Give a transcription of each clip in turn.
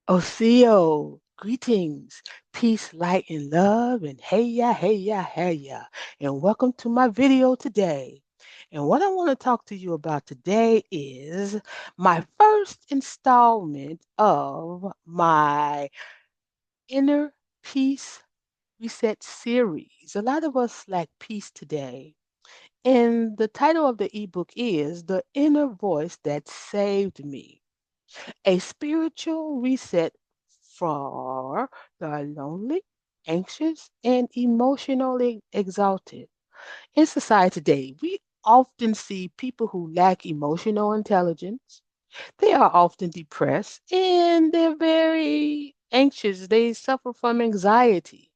Oseo, greetings, peace, light, and love, and hey ya, hey ya, hey ya, and welcome to my video today. And what I want to talk to you about today is my first installment of my Inner Peace Reset series. A lot of us lack peace today. And the title of the ebook is The Inner Voice That Saved Me. A spiritual reset for the lonely, anxious, and emotionally exalted. In society today, we often see people who lack emotional intelligence. They are often depressed and they're very anxious. They suffer from anxiety.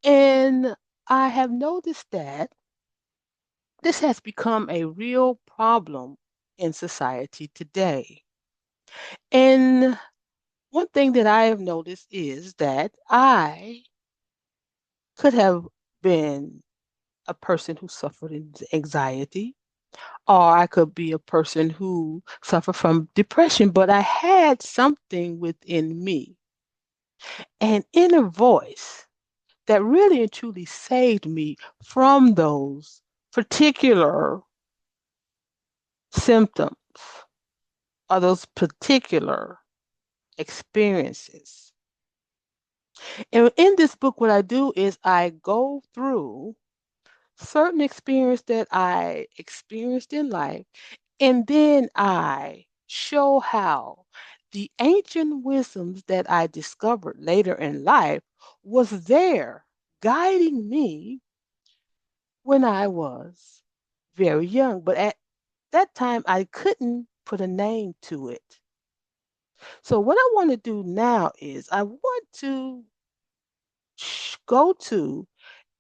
And I have noticed that this has become a real problem in society today. And one thing that I have noticed is that I could have been a person who suffered in anxiety, or I could be a person who suffered from depression, but I had something within me, an inner voice that really and truly saved me from those particular symptoms or those particular experiences. And in this book, what I do is I go through certain experience that I experienced in life, and then I show how the ancient wisdoms that I discovered later in life was there guiding me when I was very young. But at that time, I couldn't put a name to it. So what I want to do now is I want to go to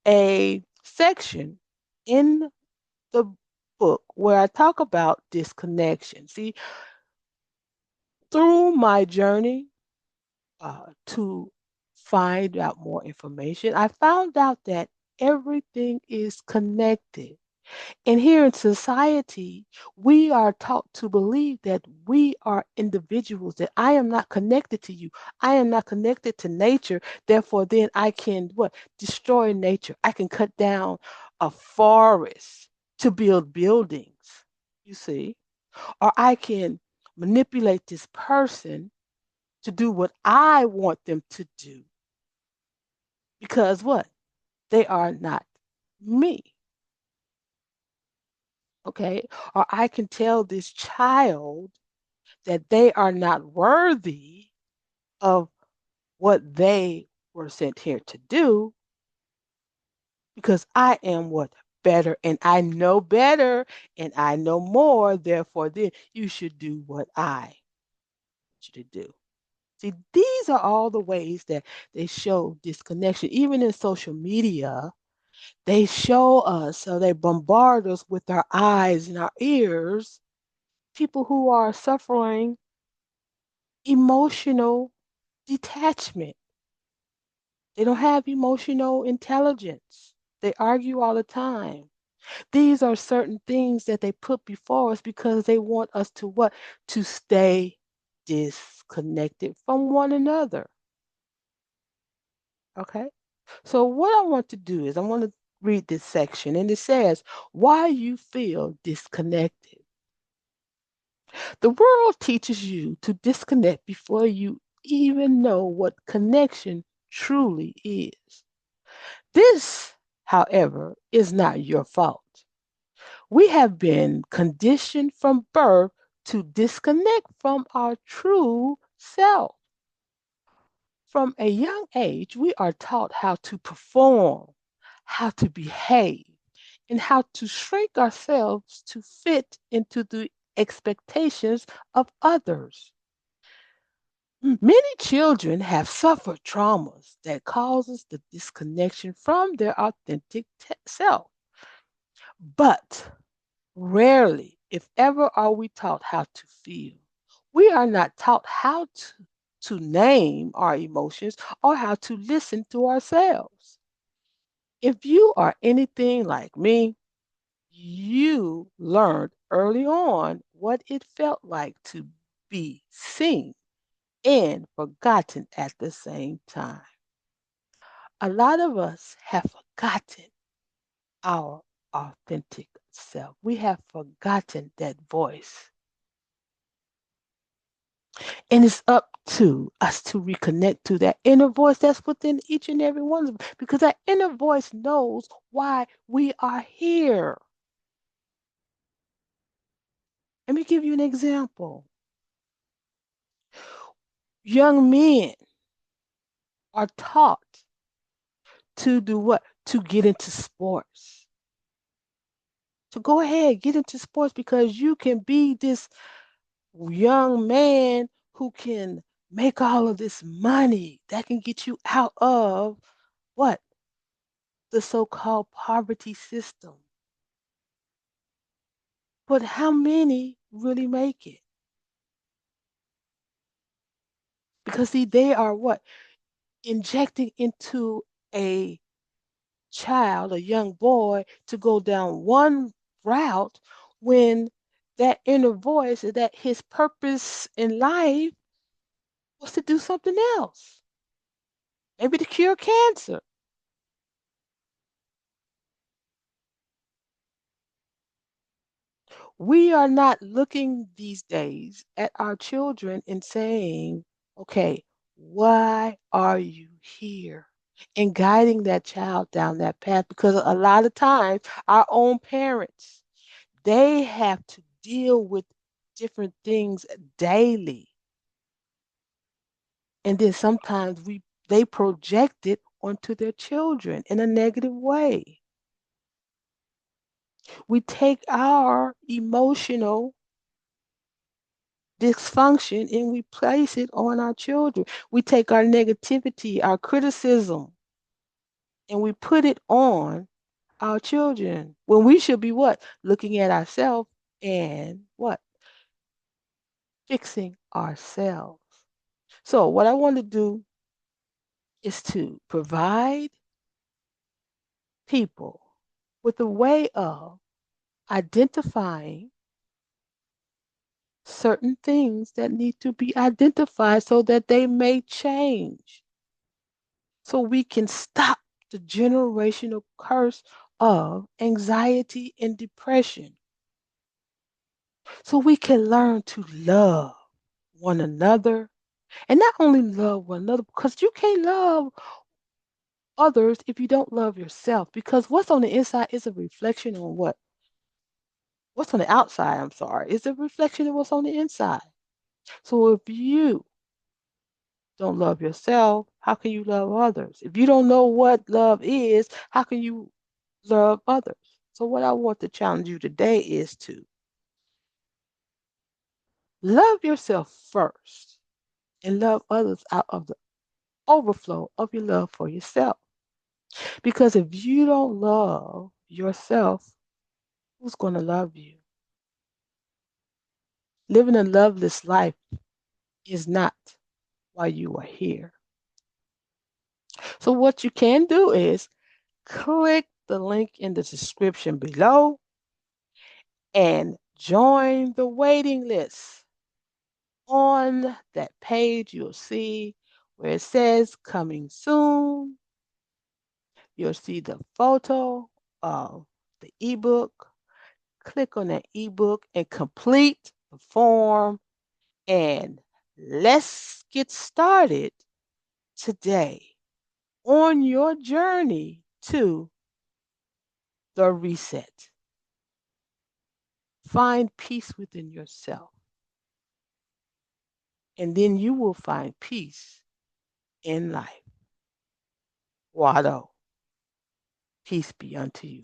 a section in the book where I talk about disconnection. See, through my journey to find out more information, I found out that everything is connected. And here in society, we are taught to believe that we are individuals, that I am not connected to you. I am not connected to nature. Therefore, then I can what? Destroy nature. I can cut down a forest to build buildings, you see, or I can manipulate this person to do what I want them to do because what? They are not me. Okay. Or I can tell this child that they are not worthy of what they were sent here to do because I am what? Better and I know better and I know more. Therefore, then you should do what I want you to do. See, these are all the ways that they show disconnection. Even in social media, they show us, so they bombard us with our eyes and our ears, people who are suffering emotional detachment. They don't have emotional intelligence. They argue all the time. These are certain things that they put before us because they want us to what? To stay disconnected from one another. Okay? So what I want to do is I want to read this section and it says why you feel disconnected. The world teaches you to disconnect before you even know what connection truly is. This, however, is not your fault. We have been conditioned from birth to disconnect from our true self. From a young age, we are taught how to perform, how to behave, and how to shrink ourselves to fit into the expectations of others. Many children have suffered traumas that causes the disconnection from their authentic self. But rarely, if ever, are we taught how to feel. We are not taught how to name our emotions or how to listen to ourselves. If you are anything like me, you learned early on what it felt like to be seen and forgotten at the same time. A lot of us have forgotten our authentic self. We have forgotten that voice. And it's up to us to reconnect to that inner voice that's within each and every one of us because that inner voice knows why we are here. Let me give you an example. Young men are taught to do what? To get into sports. So go ahead, get into sports because you can be this young man who can make all of this money that can get you out of what? The so-called poverty system. But how many really make it? Because see, they are what? Injecting into a child, a young boy, to go down one route when that inner voice, that his purpose in life was to do something else, maybe to cure cancer. We are not looking these days at our children and saying, okay, why are you here? And guiding that child down that path because a lot of times our own parents, they have to deal with different things daily. And then sometimes they project it onto their children in a negative way. We take our emotional dysfunction and we place it on our children. We take our negativity, our criticism, and we put it on our children when we should be what? Looking at ourselves and what? Fixing ourselves. So, what I want to do is to provide people with a way of identifying certain things that need to be identified so that they may change. So we can stop the generational curse of anxiety and depression. So we can learn to love one another and not only love one another, because you can't love others if you don't love yourself. Because what's on the inside is a reflection on what? What's on the outside, I'm sorry, is a reflection of what's on the inside. So if you don't love yourself, how can you love others? If you don't know what love is, how can you love others? So, what I want to challenge you today is to love yourself first and love others out of the overflow of your love for yourself. Because if you don't love yourself, who's going to love you? Living a loveless life is not why you are here. So, what you can do is click the link in the description below and join the waiting list. On that page, you'll see where it says coming soon. You'll see the photo of the ebook. Click on that ebook and complete the form. And let's get started today on your journey to the reset. Find peace within yourself, and then you will find peace in life. Wado, peace be unto you.